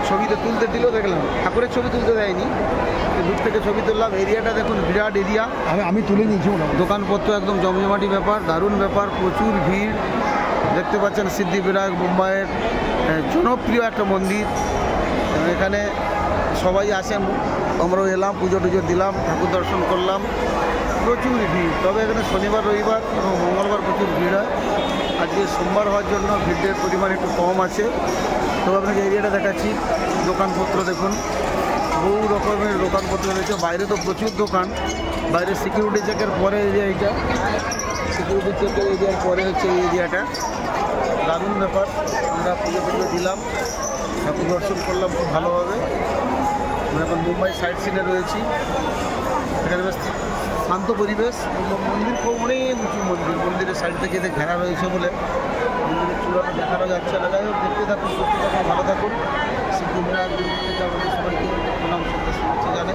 ছবি তো তুলতে দিল, দেখলাম ঠাকুরের ছবি তুলতে দেয়নি, দূর থেকে ছবি তুললাম। এরিয়াটা দেখুন, বিরাট এরিয়া, আমি তুলে নিয়েছি। দোকানপত্র একদম জমজমাটি ব্যাপার, দারুণ ব্যাপার, প্রচুর ভিড়। দেখতে পাচ্ছেন সিদ্ধিবিনায়ক মুম্বাইয়ের জনপ্রিয় একটা মন্দির, এখানে সবাই আসেন, আমরাও এলাম, পুজো টুজো দিলাম, ঠাকুর দর্শন করলাম, প্রচুর ভিড়। তবে এখানে শনিবার রবিবার এবং মঙ্গলবার প্রচুর ভিড় হয়। আজকে সোমবার হওয়ার জন্য ভিড়ের পরিমাণ একটু কম আছে। তবে আপনাকে এরিয়াটা দেখাচ্ছি, দোকানপত্র দেখুন, বহু রকমের দোকানপত্র রয়েছে। বাইরে তো প্রচুর দোকান, বাইরে সিকিউরিটি চেকের পরে এরিয়া, এইটা সিকিউরিটি চেকের এরিয়ার পরে হচ্ছে এই এরিয়াটা। দারুণ ব্যাপার। আমরা পুজো টুজো দিলাম, ঠাকুর দর্শন করলাম খুব ভালোভাবে। আমরা এখন মুম্বাই সাইড সিনে রয়েছি, এখানে বেশ শান্ত পরিবেশ। মন্দির খুব অনেক উঁচু মন্দির, মন্দিরের সাইড থেকে যে ঘেরা রয়েছে বলে মন্দিরের চূড়াটা দেখানো যাচ্ছে না। যাই হোক, দেখতে থাকুন, সুস্থ থাকুন, ভালো থাকুন। সিদ্ধিবিনায়ক থেকে আমাদের সবাইকে প্রণাম করতে শুনেছি জানে।